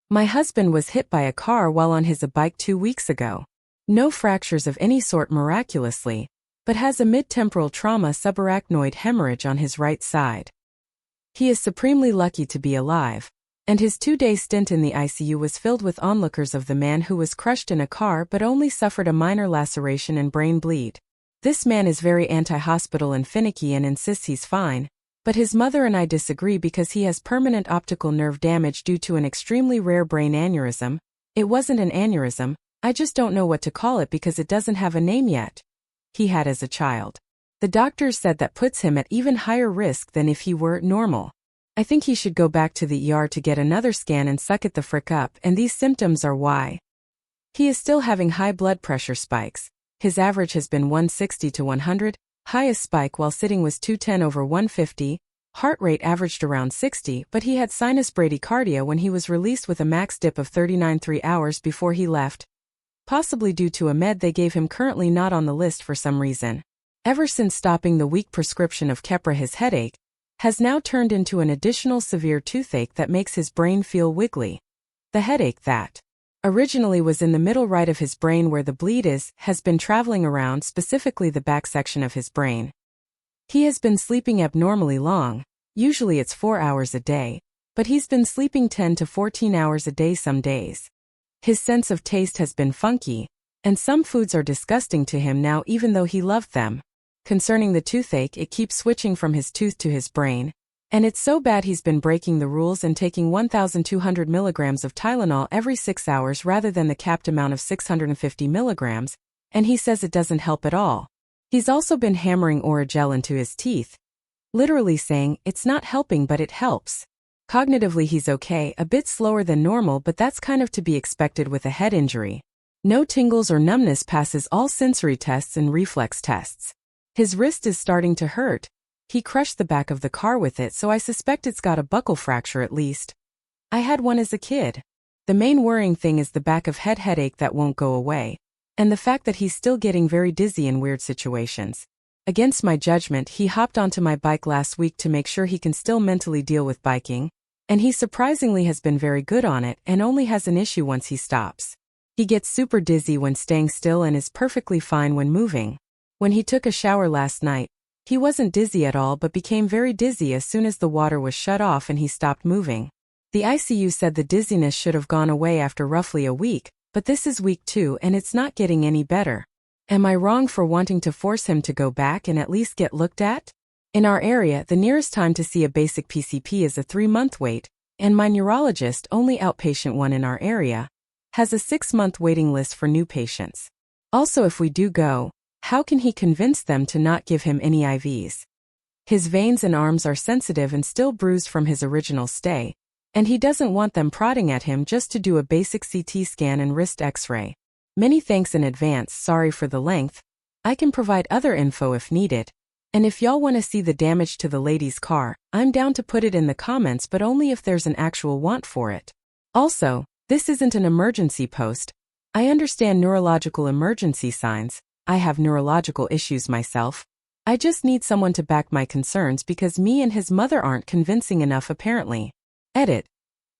My husband was hit by a car while on his bike 2 weeks ago. No fractures of any sort miraculously, but has a mid-temporal trauma subarachnoid hemorrhage on his right side. He is supremely lucky to be alive, and his 2-day stint in the ICU was filled with onlookers of the man who was crushed in a car but only suffered a minor laceration and brain bleed. This man is very anti-hospital and finicky and insists he's fine, but his mother and I disagree because he has permanent optical nerve damage due to an extremely rare brain aneurysm. It wasn't an aneurysm, I just don't know what to call it because it doesn't have a name yet. He had as a child. The doctors said that puts him at even higher risk than if he were normal. I think he should go back to the ER to get another scan and suck it the frick up, and these symptoms are why. He is still having high blood pressure spikes. His average has been 160 to 100, highest spike while sitting was 210 over 150, heart rate averaged around 60, but he had sinus bradycardia when he was released with a max dip of 39 3 hours before he left, possibly due to a med they gave him currently not on the list for some reason. Ever since stopping the weak prescription of Keppra, his headache has now turned into an additional severe toothache that makes his brain feel wiggly. The headache that originally was in the middle right of his brain where the bleed is, has been traveling around, specifically the back section of his brain. He has been sleeping abnormally long, usually it's 4 hours a day, but he's been sleeping 10 to 14 hours a day some days. His sense of taste has been funky, and some foods are disgusting to him now even though he loved them. Concerning the toothache, it keeps switching from his tooth to his brain, and it's so bad he's been breaking the rules and taking 1,200 milligrams of Tylenol every 6 hours rather than the capped amount of 650 milligrams, and he says it doesn't help at all. He's also been hammering Oragel into his teeth, literally saying, "It's not helping but it helps." Cognitively he's okay, a bit slower than normal, but that's kind of to be expected with a head injury. No tingles or numbness, passes all sensory tests and reflex tests. His wrist is starting to hurt. He crushed the back of the car with it, so I suspect it's got a buccal fracture at least. I had one as a kid. The main worrying thing is the back of head headache that won't go away, and the fact that he's still getting very dizzy in weird situations. Against my judgment, he hopped onto my bike last week to make sure he can still mentally deal with biking, and he surprisingly has been very good on it and only has an issue once he stops. He gets super dizzy when staying still and is perfectly fine when moving. When he took a shower last night, he wasn't dizzy at all but became very dizzy as soon as the water was shut off and he stopped moving. The ICU said the dizziness should have gone away after roughly a week, but this is week 2 and it's not getting any better. Am I wrong for wanting to force him to go back and at least get looked at? In our area, the nearest time to see a basic PCP is a 3-month wait, and my neurologist, only outpatient one in our area, has a 6-month waiting list for new patients. Also, if we do go, how can he convince them to not give him any IVs? His veins and arms are sensitive and still bruised from his original stay, and he doesn't want them prodding at him just to do a basic CT scan and wrist X-ray. Many thanks in advance, sorry for the length. I can provide other info if needed. And if y'all want to see the damage to the lady's car, I'm down to put it in the comments, but only if there's an actual want for it. Also, this isn't an emergency post. I understand neurological emergency signs. I have neurological issues myself. I just need someone to back my concerns because me and his mother aren't convincing enough apparently. Edit.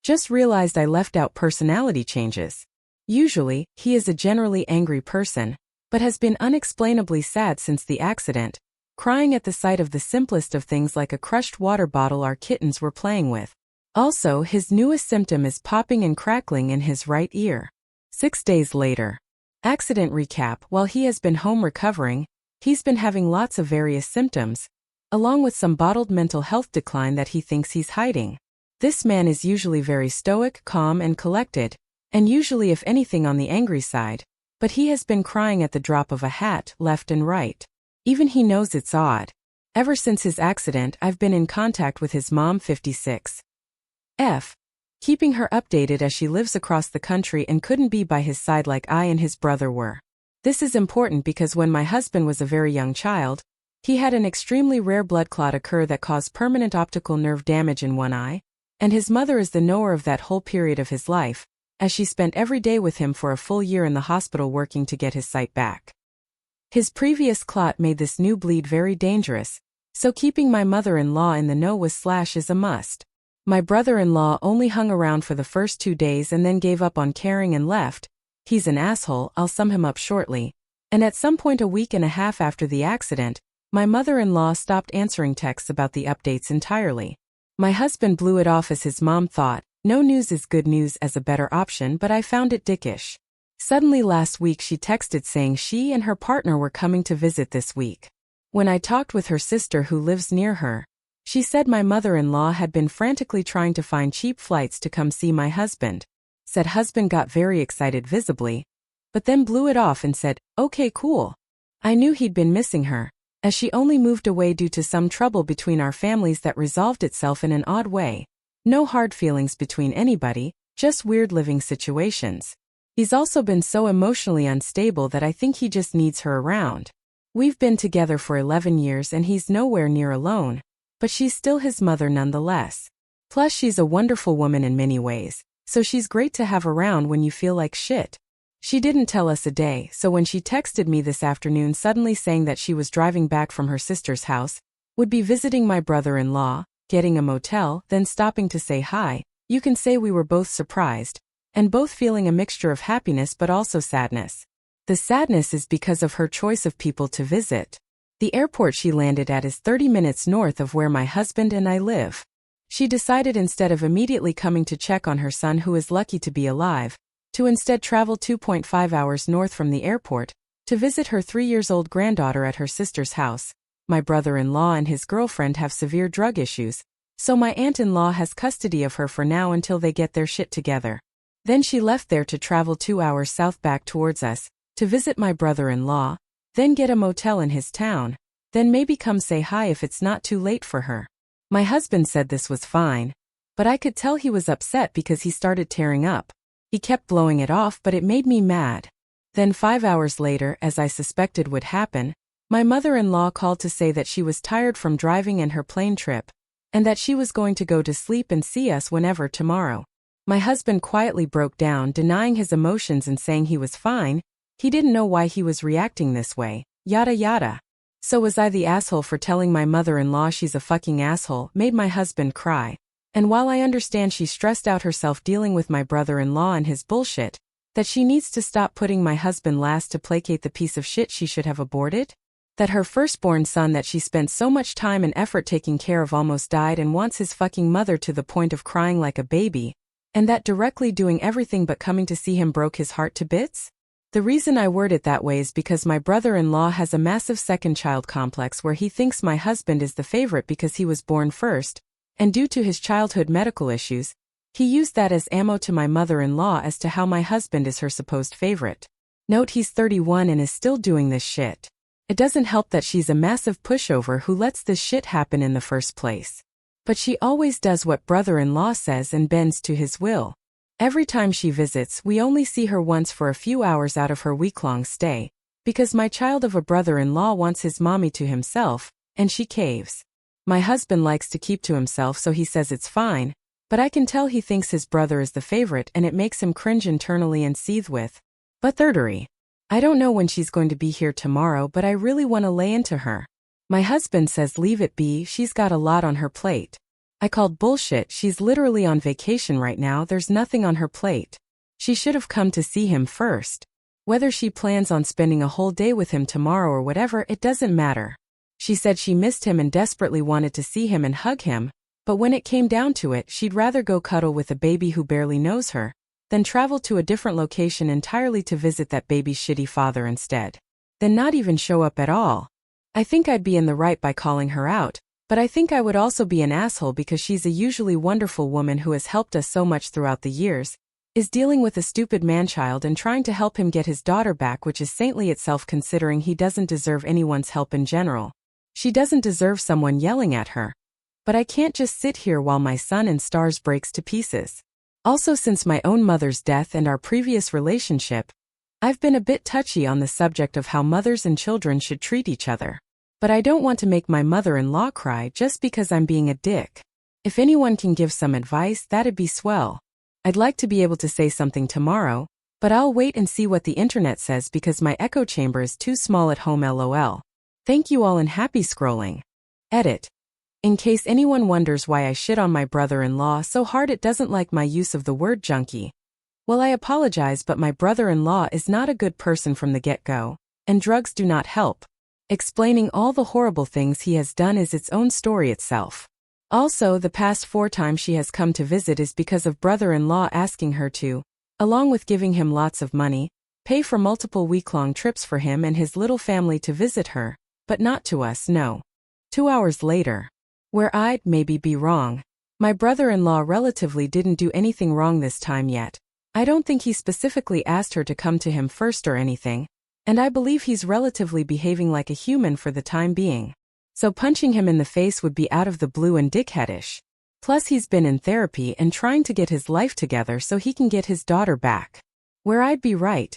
Just realized I left out personality changes. Usually, he is a generally angry person, but has been unexplainably sad since the accident, crying at the sight of the simplest of things like a crushed water bottle our kittens were playing with. Also, his newest symptom is popping and crackling in his right ear. 6 days later. Accident recap. While he has been home recovering, he's been having lots of various symptoms, along with some bottled mental health decline that he thinks he's hiding. This man is usually very stoic, calm, and collected, and usually if anything on the angry side, but he has been crying at the drop of a hat, left and right. Even he knows it's odd. Ever since his accident, I've been in contact with his mom, 56. Keeping her updated as she lives across the country and couldn't be by his side like I and his brother were. This is important because when my husband was a very young child, he had an extremely rare blood clot occur that caused permanent optical nerve damage in one eye, and his mother is the knower of that whole period of his life, as she spent every day with him for a full year in the hospital working to get his sight back. His previous clot made this new bleed very dangerous, so keeping my mother-in-law in the know was / is a must. My brother-in-law only hung around for the first 2 days and then gave up on caring and left. He's an asshole, I'll sum him up shortly. And at some point a week and a half after the accident, my mother-in-law stopped answering texts about the updates entirely. My husband blew it off as his mom thought, no news is good news as a better option, but I found it dickish. Suddenly last week she texted saying she and her partner were coming to visit this week. When I talked with her sister who lives near her, she said my mother-in-law had been frantically trying to find cheap flights to come see my husband. Said husband got very excited visibly, but then blew it off and said, okay cool. I knew he'd been missing her, as she only moved away due to some trouble between our families that resolved itself in an odd way. No hard feelings between anybody, just weird living situations. He's also been so emotionally unstable that I think he just needs her around. We've been together for 11 years and he's nowhere near alone, but she's still his mother nonetheless. Plus she's a wonderful woman in many ways, so she's great to have around when you feel like shit. She didn't tell us a day, so when she texted me this afternoon suddenly saying that she was driving back from her sister's house, would be visiting my brother-in-law, getting a motel, then stopping to say hi, you can say we were both surprised, and both feeling a mixture of happiness but also sadness. The sadness is because of her choice of people to visit. The airport she landed at is 30 minutes north of where my husband and I live. She decided instead of immediately coming to check on her son who is lucky to be alive, to instead travel 2.5 hours north from the airport, to visit her 3-year-old granddaughter at her sister's house. My brother-in-law and his girlfriend have severe drug issues, so my aunt-in-law has custody of her for now until they get their shit together. Then she left there to travel 2 hours south back towards us, to visit my brother-in-law, then get a motel in his town, then maybe come say hi if it's not too late for her. My husband said this was fine, but I could tell he was upset because he started tearing up. He kept blowing it off but it made me mad. Then 5 hours later, as I suspected would happen, my mother-in-law called to say that she was tired from driving and her plane trip, and that she was going to go to sleep and see us whenever tomorrow. My husband quietly broke down, denying his emotions and saying he was fine, he didn't know why he was reacting this way, yada yada. So was I the asshole for telling my mother-in-law she's a fucking asshole, made my husband cry. And while I understand she stressed out herself dealing with my brother-in-law and his bullshit, that she needs to stop putting my husband last to placate the piece of shit she should have aborted? That her firstborn son that she spent so much time and effort taking care of almost died and wants his fucking mother to the point of crying like a baby, and that directly doing everything but coming to see him broke his heart to bits? The reason I word it that way is because my brother-in-law has a massive second child complex where he thinks my husband is the favorite because he was born first, and due to his childhood medical issues, he used that as ammo to my mother-in-law as to how my husband is her supposed favorite. Note he's 31 and is still doing this shit. It doesn't help that she's a massive pushover who lets this shit happen in the first place. But she always does what brother-in-law says and bends to his will. Every time she visits, we only see her once for a few hours out of her week-long stay, because my child of a brother-in-law wants his mommy to himself, and she caves. My husband likes to keep to himself so he says it's fine, but I can tell he thinks his brother is the favorite and it makes him cringe internally and seethe with. But thirdary. I don't know when she's going to be here tomorrow but I really want to lay into her. My husband says leave it be, she's got a lot on her plate. I called bullshit, she's literally on vacation right now, there's nothing on her plate. She should have come to see him first. Whether she plans on spending a whole day with him tomorrow or whatever, it doesn't matter. She said she missed him and desperately wanted to see him and hug him, but when it came down to it, she'd rather go cuddle with a baby who barely knows her, than travel to a different location entirely to visit that baby's shitty father instead. Then not even show up at all. I think I'd be in the right by calling her out, but I think I would also be an asshole because she's a usually wonderful woman who has helped us so much throughout the years, is dealing with a stupid man-child and trying to help him get his daughter back, which is saintly itself considering he doesn't deserve anyone's help in general. She doesn't deserve someone yelling at her. But I can't just sit here while my son and stars breaks to pieces. Also, since my own mother's death and our previous relationship, I've been a bit touchy on the subject of how mothers and children should treat each other. But I don't want to make my mother-in-law cry just because I'm being a dick. If anyone can give some advice, that'd be swell. I'd like to be able to say something tomorrow, but I'll wait and see what the internet says because my echo chamber is too small at home, lol. Thank you all and happy scrolling. Edit. In case anyone wonders why I shit on my brother-in-law so hard it doesn't like my use of the word junkie. Well, I apologize, but my brother-in-law is not a good person from the get-go, and drugs do not help. Explaining all the horrible things he has done is its own story itself. Also, the past 4 times she has come to visit is because of brother-in-law asking her to, along with giving him lots of money, pay for multiple week-long trips for him and his little family to visit her, but not to us, no. 2 hours later. Where I'd maybe be wrong. My brother-in-law relatively didn't do anything wrong this time yet. I don't think he specifically asked her to come to him first or anything, and I believe he's relatively behaving like a human for the time being. So punching him in the face would be out of the blue and dickheadish. Plus he's been in therapy and trying to get his life together so he can get his daughter back. Where I'd be right.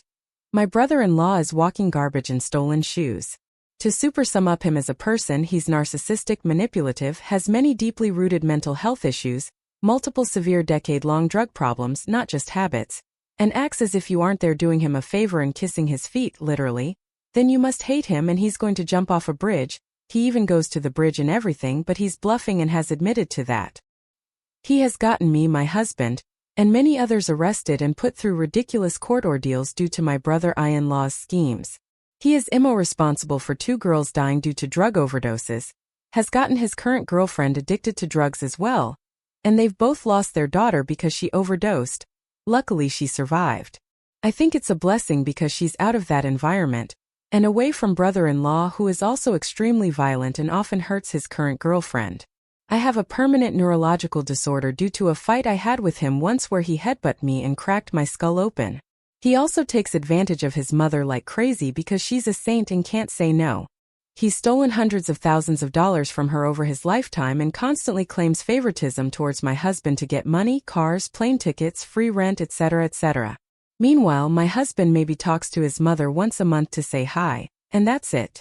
My brother-in-law is walking garbage and stolen shoes. To super sum up him as a person, he's narcissistic, manipulative, has many deeply rooted mental health issues, multiple severe decade-long drug problems, not just habits, and acts as if you aren't there doing him a favor and kissing his feet, literally. Then you must hate him and he's going to jump off a bridge. He even goes to the bridge and everything, but he's bluffing and has admitted to that. He has gotten me, my husband, and many others arrested and put through ridiculous court ordeals due to my brother-in-law's schemes. He is responsible for 2 girls dying due to drug overdoses, has gotten his current girlfriend addicted to drugs as well, and they've both lost their daughter because she overdosed. Luckily she survived. I think it's a blessing because she's out of that environment, and away from brother-in-law who is also extremely violent and often hurts his current girlfriend. I have a permanent neurological disorder due to a fight I had with him once where he headbutted me and cracked my skull open. He also takes advantage of his mother like crazy because she's a saint and can't say no. He's stolen hundreds of thousands of dollars from her over his lifetime and constantly claims favoritism towards my husband to get money, cars, plane tickets, free rent, etc., etc. Meanwhile, my husband maybe talks to his mother once a month to say hi, and that's it.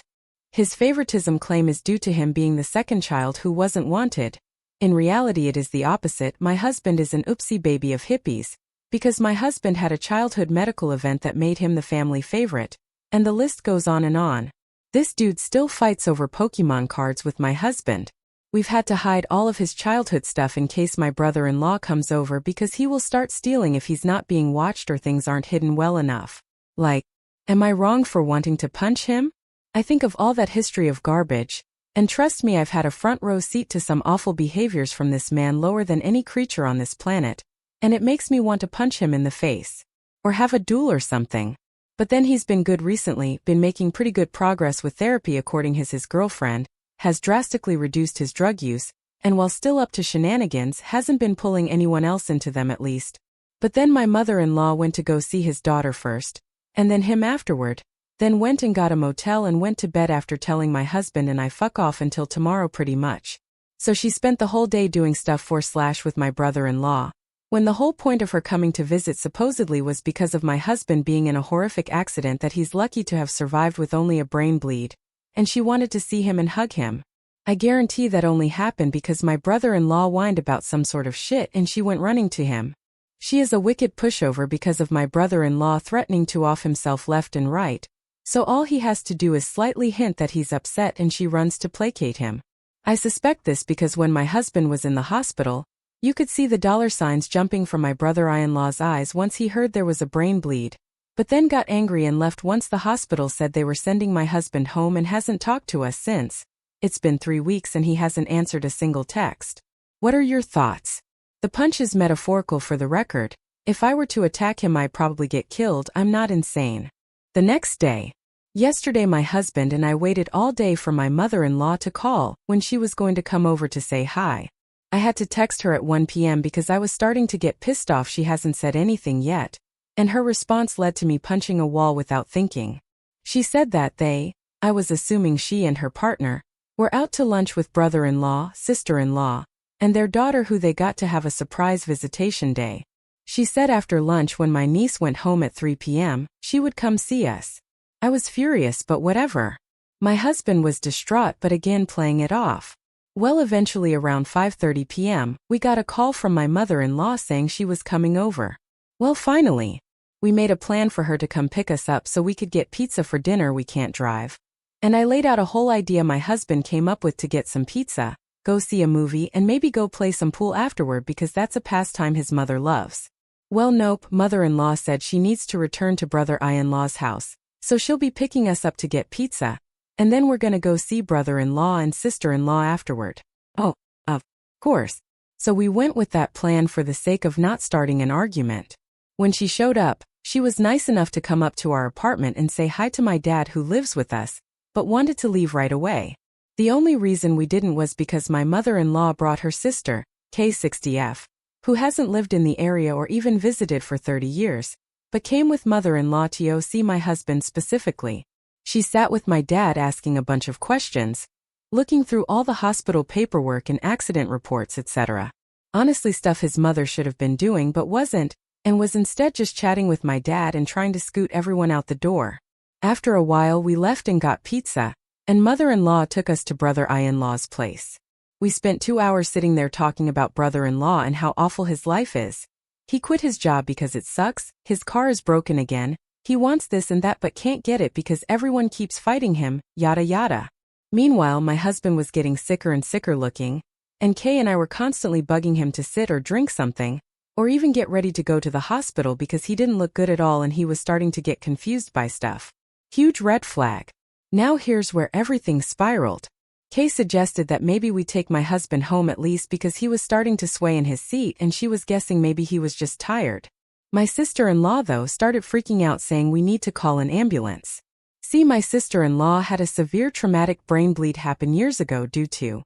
His favoritism claim is due to him being the second child who wasn't wanted. In reality it is the opposite. My husband is an oopsie baby of hippies, because my husband had a childhood medical event that made him the family favorite, and the list goes on and on. This dude still fights over Pokemon cards with my husband. We've had to hide all of his childhood stuff in case my brother-in-law comes over because he will start stealing if he's not being watched or things aren't hidden well enough. Like, am I wrong for wanting to punch him? I think of all that history of garbage, and trust me, I've had a front row seat to some awful behaviors from this man lower than any creature on this planet, and it makes me want to punch him in the face. Or have a duel or something. But then he's been good recently, been making pretty good progress with therapy according to his girlfriend, has drastically reduced his drug use, and while still up to shenanigans hasn't been pulling anyone else into them at least. But then my mother-in-law went to go see his daughter first, and then him afterward, then went and got a motel and went to bed after telling my husband and I fuck off until tomorrow pretty much. So she spent the whole day doing stuff with my brother-in-law, when the whole point of her coming to visit supposedly was because of my husband being in a horrific accident that he's lucky to have survived with only a brain bleed, and she wanted to see him and hug him. I guarantee that only happened because my brother-in-law whined about some sort of shit and she went running to him. She is a wicked pushover because of my brother-in-law threatening to off himself left and right, so all he has to do is slightly hint that he's upset and she runs to placate him. I suspect this because when my husband was in the hospital, you could see the dollar signs jumping from my brother-in-law's eyes once he heard there was a brain bleed, but then got angry and left once the hospital said they were sending my husband home and hasn't talked to us since. It's been 3 weeks and he hasn't answered a single text. What are your thoughts? The punch is metaphorical for the record. If I were to attack him I'd probably get killed. I'm not insane. The next day. Yesterday my husband and I waited all day for my mother-in-law to call when she was going to come over to say hi. I had to text her at 1 p.m. because I was starting to get pissed off she hasn't said anything yet, and her response led to me punching a wall without thinking. She said that I was assuming she and her partner, were out to lunch with brother-in-law, sister-in-law, and their daughter who they got to have a surprise visitation day. She said after lunch when my niece went home at 3 p.m., she would come see us. I was furious but whatever. My husband was distraught but again playing it off. Well, eventually around 5:30 p.m., we got a call from my mother-in-law saying she was coming over. Well, finally. We made a plan for her to come pick us up so we could get pizza for dinner. We can't drive. And I laid out a whole idea my husband came up with to get some pizza, go see a movie, and maybe go play some pool afterward because that's a pastime his mother loves. Well, nope, mother-in-law said she needs to return to brother-in-law's house, so she'll be picking us up to get pizza, and then we're gonna go see brother-in-law and sister-in-law afterward. Oh, of course. So we went with that plan for the sake of not starting an argument. When she showed up, she was nice enough to come up to our apartment and say hi to my dad who lives with us, but wanted to leave right away. The only reason we didn't was because my mother-in-law brought her sister, K60F, who hasn't lived in the area or even visited for 30 years, but came with mother-in-law to go see my husband specifically. She sat with my dad asking a bunch of questions, looking through all the hospital paperwork and accident reports, etc. Honestly, stuff his mother should have been doing but wasn't, and was instead just chatting with my dad and trying to scoot everyone out the door. After a while we left and got pizza, and mother-in-law took us to brother-in-law's place. We spent 2 hours sitting there talking about brother-in-law and how awful his life is. He quit his job because it sucks, his car is broken again, he wants this and that but can't get it because everyone keeps fighting him, yada yada. Meanwhile, my husband was getting sicker and sicker looking, and Kay and I were constantly bugging him to sit or drink something, or even get ready to go to the hospital because he didn't look good at all and he was starting to get confused by stuff. Huge red flag. Now here's where everything spiraled. Kay suggested that maybe we take my husband home at least because he was starting to sway in his seat and she was guessing maybe he was just tired. My sister-in-law though started freaking out saying we need to call an ambulance. See, my sister-in-law had a severe traumatic brain bleed happen years ago due to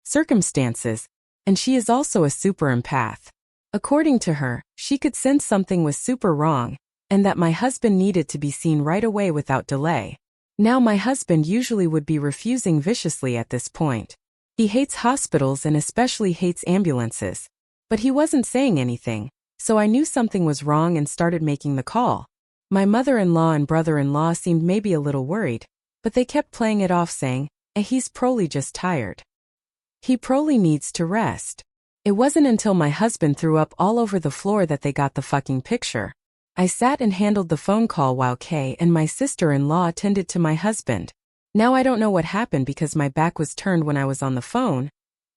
circumstances, and she is also a super empath. According to her, she could sense something was super wrong, and that my husband needed to be seen right away without delay. Now my husband usually would be refusing viciously at this point. He hates hospitals and especially hates ambulances. But he wasn't saying anything, so I knew something was wrong and started making the call. My mother-in-law and brother-in-law seemed maybe a little worried, but they kept playing it off saying, he's probably just tired. He probably needs to rest. It wasn't until my husband threw up all over the floor that they got the fucking picture. I sat and handled the phone call while Kay and my sister-in-law attended to my husband. Now I don't know what happened because my back was turned when I was on the phone,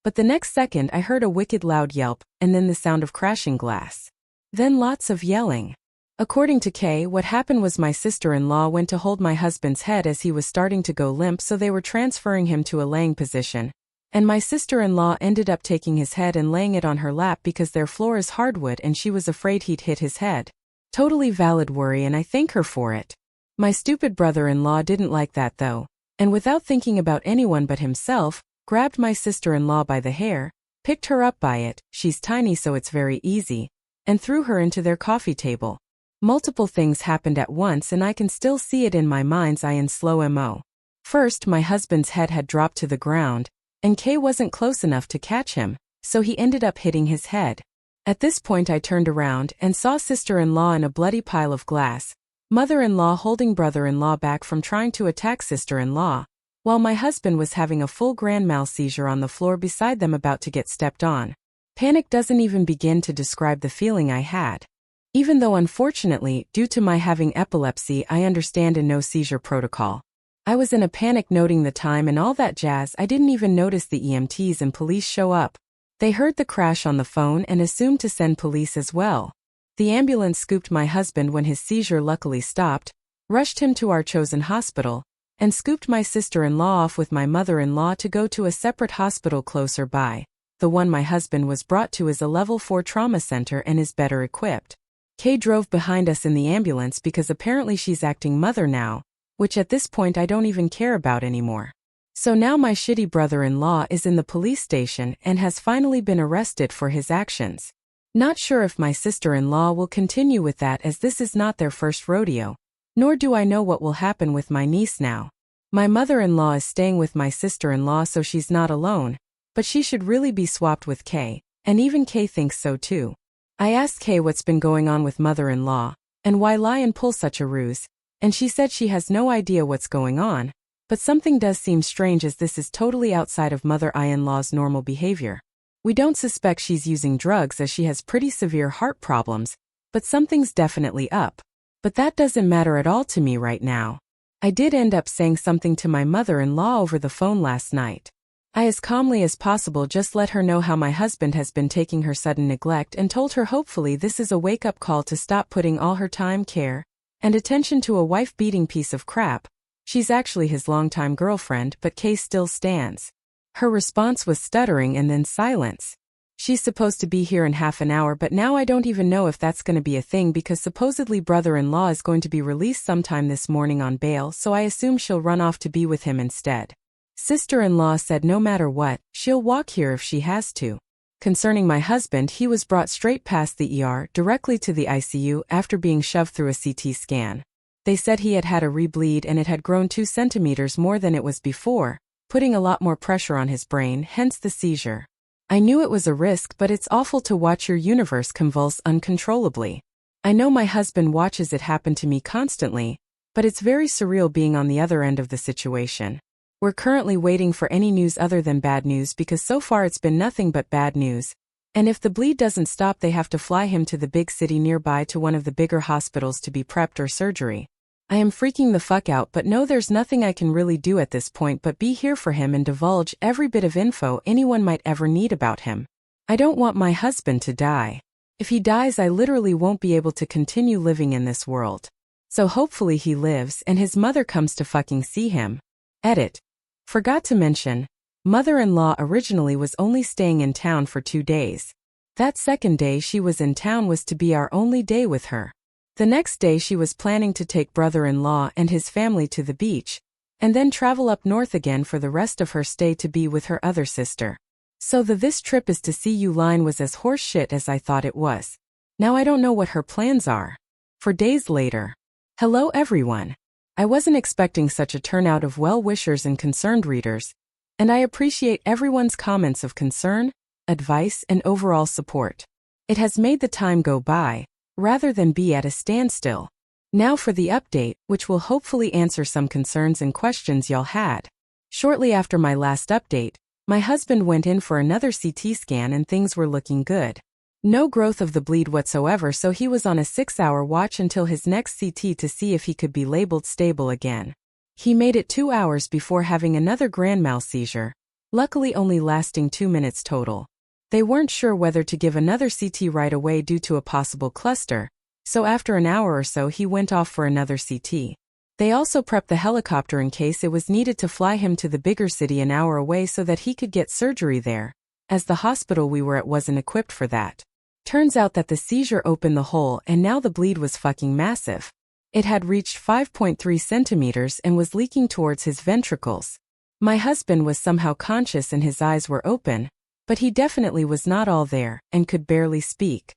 but the next second I heard a wicked loud yelp and then the sound of crashing glass. Then lots of yelling. According to Kay, what happened was my sister-in-law went to hold my husband's head as he was starting to go limp, so they were transferring him to a laying position. And my sister-in-law ended up taking his head and laying it on her lap because their floor is hardwood and she was afraid he'd hit his head. Totally valid worry and I thank her for it. My stupid brother-in-law didn't like that though, and without thinking about anyone but himself, grabbed my sister-in-law by the hair, picked her up by it, she's tiny so it's very easy, and threw her into their coffee table. Multiple things happened at once and I can still see it in my mind's eye in slow mo. First, my husband's head had dropped to the ground, and Kay wasn't close enough to catch him, so he ended up hitting his head. At this point I turned around and saw sister-in-law in a bloody pile of glass, mother-in-law holding brother-in-law back from trying to attack sister-in-law, while my husband was having a full grand mal seizure on the floor beside them about to get stepped on. Panic doesn't even begin to describe the feeling I had. Even though unfortunately, due to my having epilepsy, I understand a no seizure protocol. I was in a panic noting the time and all that jazz. I didn't even notice the EMTs and police show up. They heard the crash on the phone and assumed to send police as well. The ambulance scooped my husband when his seizure luckily stopped, rushed him to our chosen hospital, and scooped my sister-in-law off with my mother-in-law to go to a separate hospital closer by. The one my husband was brought to is a level 4 trauma center and is better equipped. Kay drove behind us in the ambulance because apparently she's acting mother now, which at this point I don't even care about anymore. So now my shitty brother-in-law is in the police station and has finally been arrested for his actions. Not sure if my sister-in-law will continue with that as this is not their first rodeo, nor do I know what will happen with my niece now. My mother-in-law is staying with my sister-in-law so she's not alone, but she should really be swapped with Kay, and even Kay thinks so too. I asked Kay what's been going on with mother-in-law, and why lie and pull such a ruse, and she said she has no idea what's going on, but something does seem strange as this is totally outside of mother-in-law's normal behavior. We don't suspect she's using drugs as she has pretty severe heart problems, but something's definitely up. But that doesn't matter at all to me right now. I did end up saying something to my mother-in-law over the phone last night. I as calmly as possible just let her know how my husband has been taking her sudden neglect and told her hopefully this is a wake-up call to stop putting all her time, care, and attention to a wife-beating piece of crap. She's actually his longtime girlfriend, but case still stands. Her response was stuttering and then silence. She's supposed to be here in half an hour, but now I don't even know if that's going to be a thing because supposedly brother-in-law is going to be released sometime this morning on bail, so I assume she'll run off to be with him instead. Sister-in-law said no matter what, she'll walk here if she has to. Concerning my husband, he was brought straight past the ER, directly to the ICU after being shoved through a CT scan. They said he had had a rebleed and it had grown 2 centimeters more than it was before, putting a lot more pressure on his brain, hence the seizure. I knew it was a risk, but it's awful to watch your universe convulse uncontrollably. I know my husband watches it happen to me constantly, but it's very surreal being on the other end of the situation. We're currently waiting for any news other than bad news because so far it's been nothing but bad news. And if the bleed doesn't stop, they have to fly him to the big city nearby to one of the bigger hospitals to be prepped or surgery. I am freaking the fuck out, but no, there's nothing I can really do at this point but be here for him and divulge every bit of info anyone might ever need about him. I don't want my husband to die. If he dies, I literally won't be able to continue living in this world. So hopefully he lives and his mother comes to fucking see him. Edit. Forgot to mention, mother-in-law originally was only staying in town for 2 days. That second day she was in town was to be our only day with her. The next day she was planning to take brother-in-law and his family to the beach, and then travel up north again for the rest of her stay to be with her other sister. So the "this trip is to see you" line was as horse shit as I thought it was. Now I don't know what her plans are. For days later. Hello everyone. I wasn't expecting such a turnout of well-wishers and concerned readers, and I appreciate everyone's comments of concern, advice, and overall support. It has made the time go by, rather than be at a standstill. Now for the update, which will hopefully answer some concerns and questions y'all had. Shortly after my last update, my husband went in for another CT scan and things were looking good. No growth of the bleed whatsoever, so he was on a 6-hour watch until his next CT to see if he could be labeled stable again. He made it 2 hours before having another grand mal seizure, luckily only lasting 2 minutes total. They weren't sure whether to give another CT right away due to a possible cluster, so after an hour or so he went off for another CT. They also prepped the helicopter in case it was needed to fly him to the bigger city an hour away so that he could get surgery there, as the hospital we were at wasn't equipped for that. Turns out that the seizure opened the hole and now the bleed was fucking massive. It had reached 5.3 centimeters and was leaking towards his ventricles. My husband was somehow conscious and his eyes were open, but he definitely was not all there and could barely speak.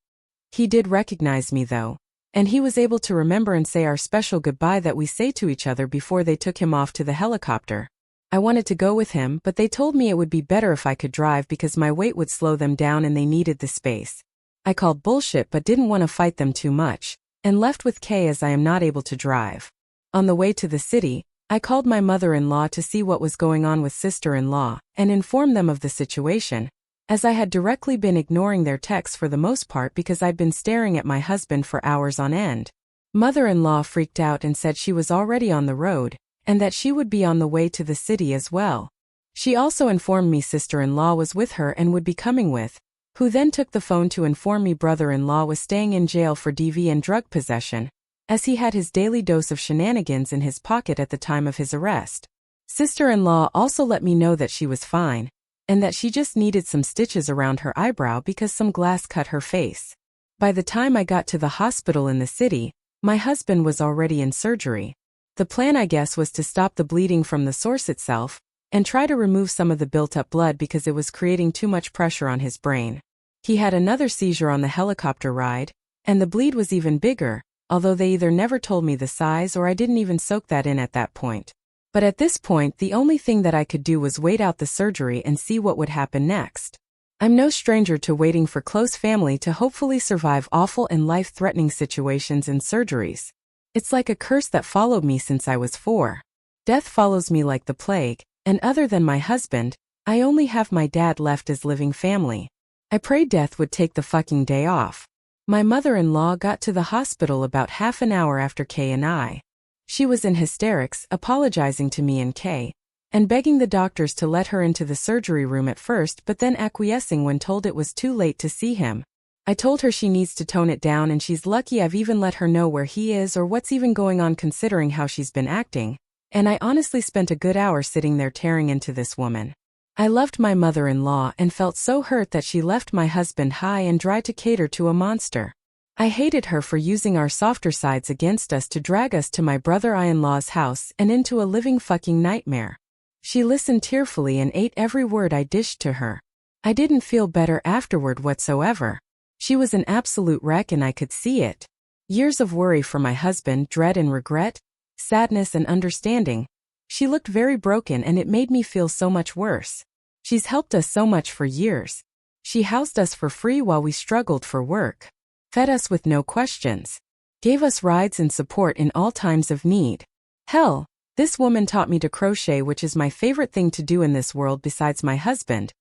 He did recognize me though, and he was able to remember and say our special goodbye that we say to each other before they took him off to the helicopter. I wanted to go with him, but they told me it would be better if I could drive because my weight would slow them down and they needed the space. I called bullshit but didn't want to fight them too much, and left with Kay as I am not able to drive. On the way to the city, I called my mother-in-law to see what was going on with sister-in-law, and informed them of the situation, as I had directly been ignoring their texts for the most part because I'd been staring at my husband for hours on end. Mother-in-law freaked out and said she was already on the road, and that she would be on the way to the city as well. She also informed me sister-in-law was with her and would be coming with, who then took the phone to inform me brother-in-law was staying in jail for DV and drug possession, as he had his daily dose of shenanigans in his pocket at the time of his arrest. Sister-in-law also let me know that she was fine, and that she just needed some stitches around her eyebrow because some glass cut her face. By the time I got to the hospital in the city, my husband was already in surgery. The plan, I guess, was to stop the bleeding from the source itself, and try to remove some of the built-up blood because it was creating too much pressure on his brain. He had another seizure on the helicopter ride, and the bleed was even bigger, although they either never told me the size or I didn't even soak that in at that point. But at this point, the only thing that I could do was wait out the surgery and see what would happen next. I'm no stranger to waiting for close family to hopefully survive awful and life-threatening situations and surgeries. It's like a curse that followed me since I was 4. Death follows me like the plague. And other than my husband, I only have my dad left as living family. I prayed death would take the fucking day off. My mother-in-law got to the hospital about half an hour after Kay and I. She was in hysterics, apologizing to me and Kay, and begging the doctors to let her into the surgery room at first but then acquiescing when told it was too late to see him. I told her she needs to tone it down and she's lucky I've even let her know where he is or what's even going on considering how she's been acting, and I honestly spent a good hour sitting there tearing into this woman. I loved my mother-in-law and felt so hurt that she left my husband high and dry to cater to a monster. I hated her for using our softer sides against us to drag us to my brother-in-law's house and into a living fucking nightmare. She listened tearfully and ate every word I dished to her. I didn't feel better afterward whatsoever. She was an absolute wreck and I could see it. Years of worry for my husband, dread and regret, sadness and understanding. She looked very broken and it made me feel so much worse. She's helped us so much for years. She housed us for free while we struggled for work. Fed us with no questions. Gave us rides and support in all times of need. Hell, this woman taught me to crochet, which is my favorite thing to do in this world besides my husband.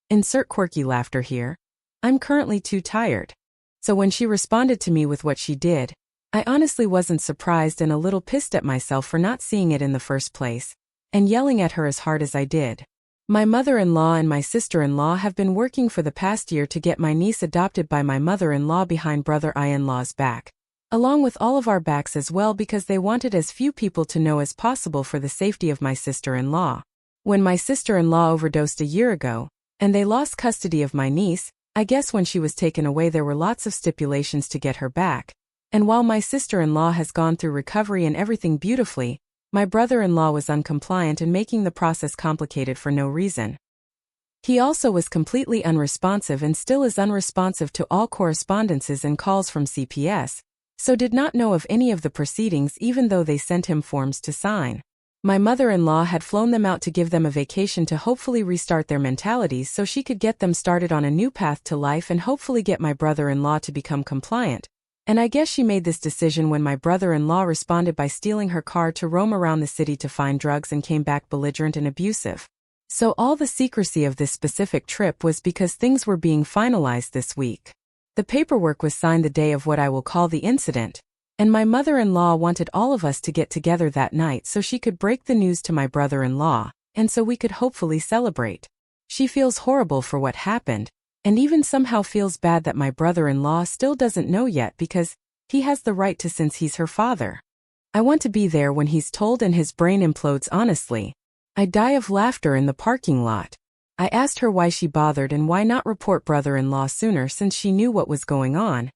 Insert quirky laughter here. I'm currently too tired. So when she responded to me with what she did, I honestly wasn't surprised and a little pissed at myself for not seeing it in the first place, and yelling at her as hard as I did. My mother-in-law and my sister-in-law have been working for the past year to get my niece adopted by my mother-in-law behind brother-in-law's back, along with all of our backs as well because they wanted as few people to know as possible for the safety of my sister-in-law. When my sister-in-law overdosed a year ago, and they lost custody of my niece, I guess when she was taken away there were lots of stipulations to get her back, and while my sister-in-law has gone through recovery and everything beautifully, my brother-in-law was uncompliant and making the process complicated for no reason. He also was completely unresponsive and still is unresponsive to all correspondences and calls from CPS, so did not know of any of the proceedings even though they sent him forms to sign. My mother-in-law had flown them out to give them a vacation to hopefully restart their mentalities so she could get them started on a new path to life and hopefully get my brother-in-law to become compliant. And I guess she made this decision when my brother-in-law responded by stealing her car to roam around the city to find drugs and came back belligerent and abusive. So all the secrecy of this specific trip was because things were being finalized this week. The paperwork was signed the day of what I will call the incident, and my mother-in-law wanted all of us to get together that night so she could break the news to my brother-in-law, and so we could hopefully celebrate. She feels horrible for what happened, and even somehow feels bad that my brother-in-law still doesn't know yet because he has the right to since he's her father. I want to be there when he's told and his brain implodes honestly. I die of laughter in the parking lot. I asked her why she bothered and why not report brother-in-law sooner since she knew what was going on.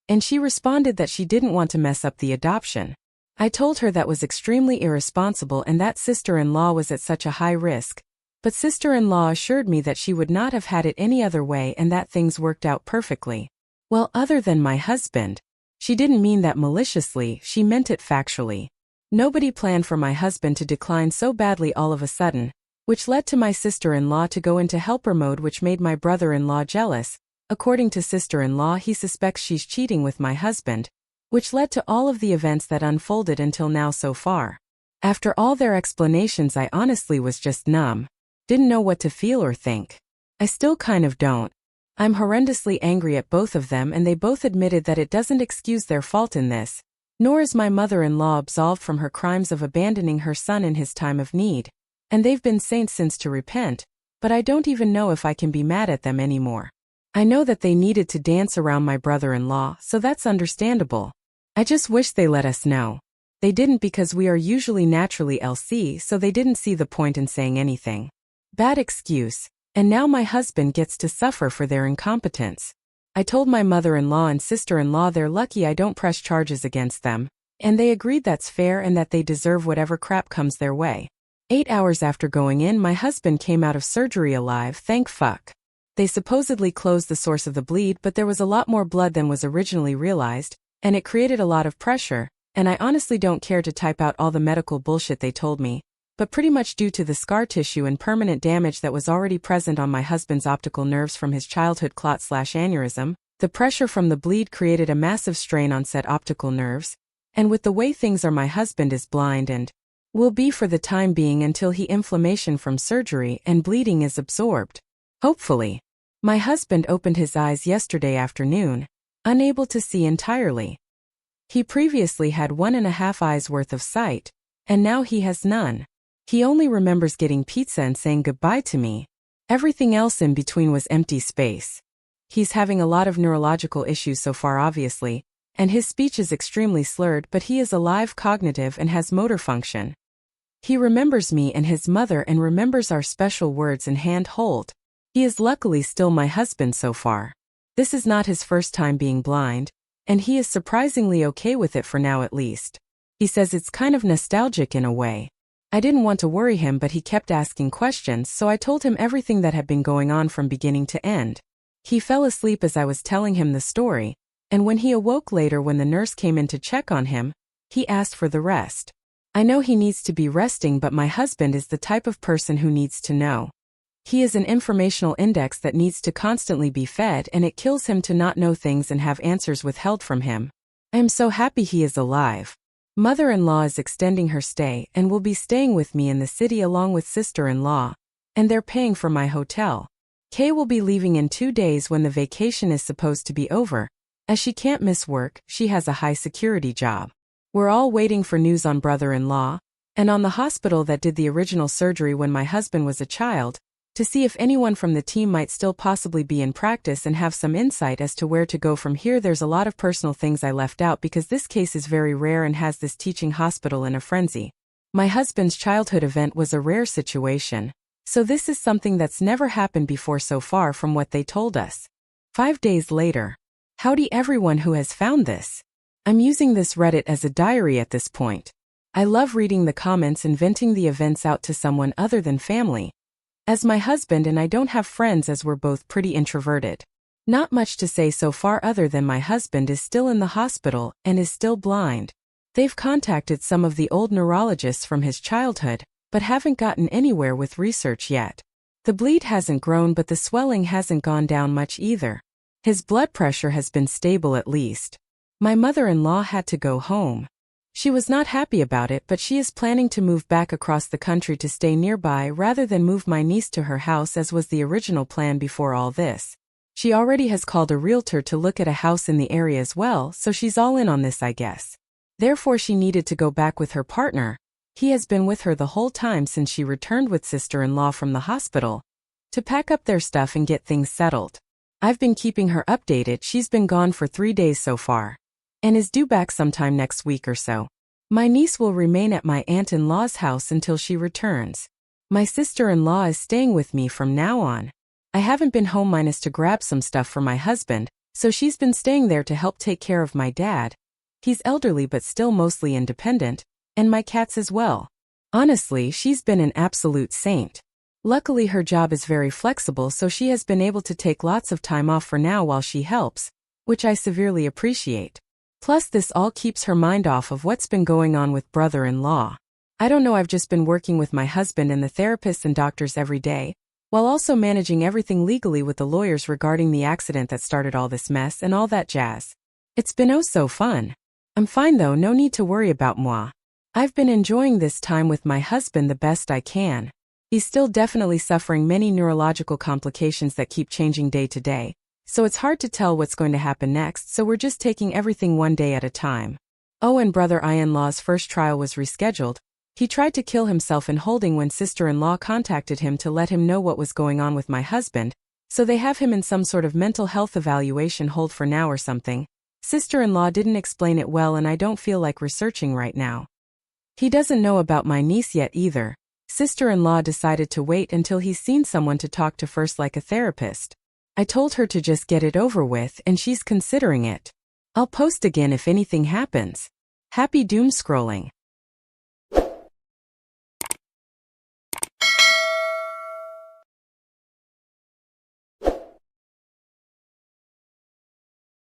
And she responded that she didn't want to mess up the adoption. I told her that was extremely irresponsible and that sister-in-law was at such a high risk, but sister-in-law assured me that she would not have had it any other way and that things worked out perfectly. Well, other than my husband. She didn't mean that maliciously, she meant it factually. Nobody planned for my husband to decline so badly all of a sudden, which led to my sister-in-law to go into helper mode, which made my brother-in-law jealous. According to sister-in-law, he suspects she's cheating with my husband, which led to all of the events that unfolded until now so far. After all their explanations, I honestly was just numb. Didn't know what to feel or think. I still kind of don't. I'm horrendously angry at both of them and they both admitted that it doesn't excuse their fault in this, nor is my mother-in-law absolved from her crimes of abandoning her son in his time of need. And they've been saints since to repent, but I don't even know if I can be mad at them anymore. I know that they needed to dance around my brother-in-law, so that's understandable. I just wish they let us know. They didn't because we are usually naturally LC, so they didn't see the point in saying anything. Bad excuse, and now my husband gets to suffer for their incompetence. I told my mother-in-law and sister-in-law they're lucky I don't press charges against them, and they agreed that's fair and that they deserve whatever crap comes their way. 8 hours after going in, my husband came out of surgery alive, thank fuck. They supposedly closed the source of the bleed, but there was a lot more blood than was originally realized, and it created a lot of pressure, and I honestly don't care to type out all the medical bullshit they told me, but pretty much due to the scar tissue and permanent damage that was already present on my husband's optical nerves from his childhood clot/aneurysm, the pressure from the bleed created a massive strain on said optical nerves, and with the way things are, my husband is blind and will be for the time being until he inflammation from surgery and bleeding is absorbed. Hopefully. My husband opened his eyes yesterday afternoon, unable to see entirely. He previously had 1.5 eyes worth of sight, and now he has none. He only remembers getting pizza and saying goodbye to me. Everything else in between was empty space. He's having a lot of neurological issues so far obviously, and his speech is extremely slurred, but he is alive, cognitive, and has motor function. He remembers me and his mother and remembers our special words and hand hold. He is luckily still my husband so far. This is not his first time being blind, and he is surprisingly okay with it for now at least. He says it's kind of nostalgic in a way. I didn't want to worry him, but he kept asking questions, so I told him everything that had been going on from beginning to end. He fell asleep as I was telling him the story, and when he awoke later when the nurse came in to check on him, he asked for the rest. I know he needs to be resting, but my husband is the type of person who needs to know. He is an informational index that needs to constantly be fed, and it kills him to not know things and have answers withheld from him. I am so happy he is alive. Mother-in-law is extending her stay and will be staying with me in the city along with sister-in-law, and they're paying for my hotel. Kay will be leaving in 2 days when the vacation is supposed to be over. As she can't miss work, she has a high-security job. We're all waiting for news on brother-in-law, and on the hospital that did the original surgery when my husband was a child, to see if anyone from the team might still possibly be in practice and have some insight as to where to go from here. There's a lot of personal things I left out because this case is very rare and has this teaching hospital in a frenzy. My husband's childhood event was a rare situation, so this is something that's never happened before so far from what they told us. 5 days later. Howdy everyone who has found this. I'm using this Reddit as a diary at this point. I love reading the comments and venting the events out to someone other than family. As my husband and I don't have friends as we're both pretty introverted. Not much to say so far other than my husband is still in the hospital and is still blind. They've contacted some of the old neurologists from his childhood, but haven't gotten anywhere with research yet. The bleed hasn't grown, but the swelling hasn't gone down much either. His blood pressure has been stable at least. My mother-in-law had to go home. She was not happy about it, but she is planning to move back across the country to stay nearby rather than move my niece to her house as was the original plan before all this. She already has called a realtor to look at a house in the area as well, so she's all in on this, I guess. Therefore she needed to go back with her partner. He has been with her the whole time since she returned with sister-in-law from the hospital, to pack up their stuff and get things settled. I've been keeping her updated. She's been gone for 3 days so far, and is due back sometime next week or so. My niece will remain at my aunt-in-law's house until she returns. My sister-in-law is staying with me from now on. I haven't been home minus to grab some stuff for my husband, so she's been staying there to help take care of my dad. He's elderly but still mostly independent, and my cats as well. Honestly, she's been an absolute saint. Luckily her job is very flexible, so she has been able to take lots of time off for now while she helps, which I severely appreciate. Plus this all keeps her mind off of what's been going on with brother-in-law. I don't know, I've just been working with my husband and the therapists and doctors every day, while also managing everything legally with the lawyers regarding the accident that started all this mess and all that jazz. It's been oh so fun. I'm fine though, no need to worry about moi. I've been enjoying this time with my husband the best I can. He's still definitely suffering many neurological complications that keep changing day to day, so it's hard to tell what's going to happen next, so we're just taking everything one day at a time. Oh, and brother-in-law's first trial was rescheduled. He tried to kill himself in holding when sister-in-law contacted him to let him know what was going on with my husband, so they have him in some sort of mental health evaluation hold for now or something. Sister-in-law didn't explain it well and I don't feel like researching right now. He doesn't know about my niece yet either. Sister-in-law decided to wait until he's seen someone to talk to first, like a therapist. I told her to just get it over with and she's considering it. I'll post again if anything happens. Happy doom scrolling.